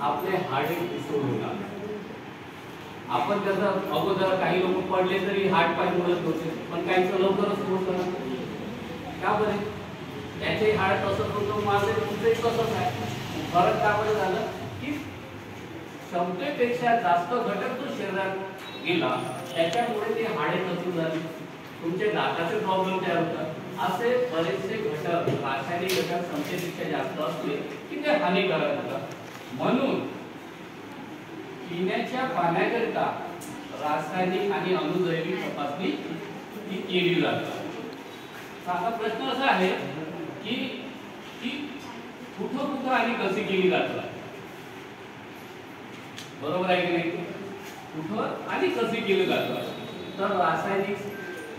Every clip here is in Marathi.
आपले हाड होणार. आपण जसं अगोदर काही लोक पडले तरी हात पाय मोडत होते, पण काहीच लवकरच मोडतं. का बरे? त्याचे हाड तसंच होतं, माझे तुमचे तसंच आहे. फरक का बरं झालं की क्षमतेपेक्षा जास्त घटक जो शरीरात गेला त्याच्यामुळे ते हाडे नसून झाली. तुमचे दाताचे प्रॉब्लेम तयार होतात. असे बरेचसे घटक, रासायनिक घटक क्षमतेपेक्षा जास्त असले की ते हानिकारक होतात. म्हणून पिण्याच्या पाण्याकरिता रासायनिक आणि अणुजैविक तपासणी ही केली जाते. आता प्रश्न असा आहे की ती कुठं आणि कशी केली जाते? बरोबर आहे की नाही? कुठं आणि कशी केली जाते? तर रासायनिक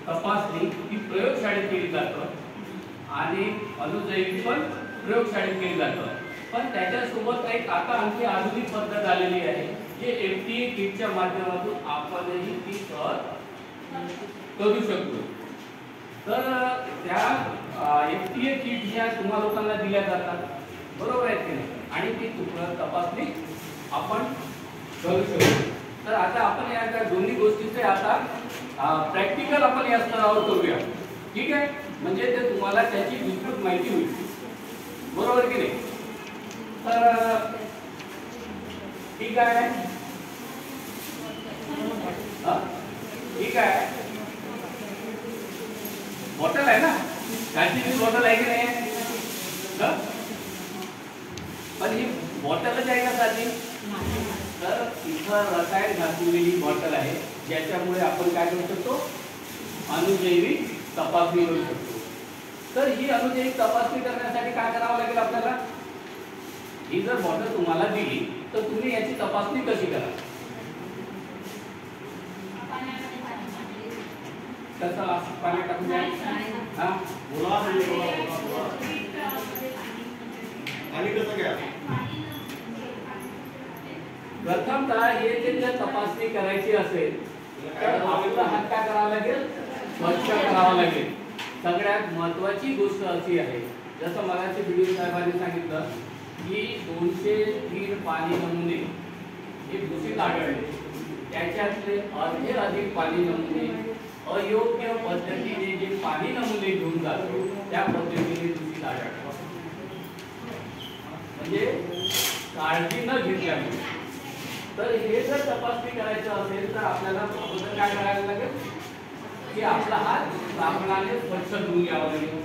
तपासणी ही प्रयोगशाळेत केली जाते आणि अणुजैविक पण प्रयोगशाळेत केली जाते. पण त्याच्यासोबत एक आता आणखी आधुनिक पद्धत आलेली आहे जे FDA किटच्या माध्यमातून आपणही ती सहज करू शकतो. तर त्या FDA किट ह्या तुम्हा लोकांना दिल्या जातात, बरोबर आहे की नाही? आणि ती तपासणी आपण करू शकतो. तर आता आपण या दोन्ही गोष्टीचे आता प्रॅक्टिकल आपण या स्तरावर करूया. ठीक आहे? म्हणजे ते तुम्हाला त्याची विस्तृत माहिती होईल. बरोबर की नाही? तर ठीक आहे. ठीक आहे. बॉटल आहे ना, काचेची बॉटल आहे की नाही? पण ही बॉटलच आहे का साधी? तर इथं रसायन घातलेली बॉटल आहे ज्याच्यामुळे आपण काय करू शकतो? अणुजैविक तपासणी करू शकतो. तर ही अणुजैविक तपासणी करण्यासाठी काय करावं लागेल आपल्याला? ही जर बॉटल तुम्हाला दिली तर तुम्ही याची तपासणी कशी कराल? कसं पाण्यात टाकून द्यायचं? हां बोला आणि कसं घ्या? प्रथमतः हे जर तपासणी करायची असेल तर आपला हात काय करावा लागेल? स्वच्छ करावा लागेल. सगळ्यात महत्त्वाची गोष्ट अशी आहे, जसं मगाशी व्हिडिओ साहेबांनी सांगितलं की 203 पाणी नमुने हे दूषित आढळले. त्याच्यातले अधिक पाणी नमुने अयोग्य पद्धतीने जे पाणी नमुने घेऊन जातो त्या पद्धतीने दूषित आढळतात. म्हणजे काळजी न घेतल्यामुळे. तर हे जर तपासणी करायचं असेल तर आपल्याला अगोदर काय करायला लागेल की आपला हात साबणाने स्वच्छ धुवून घ्यावा लागेल.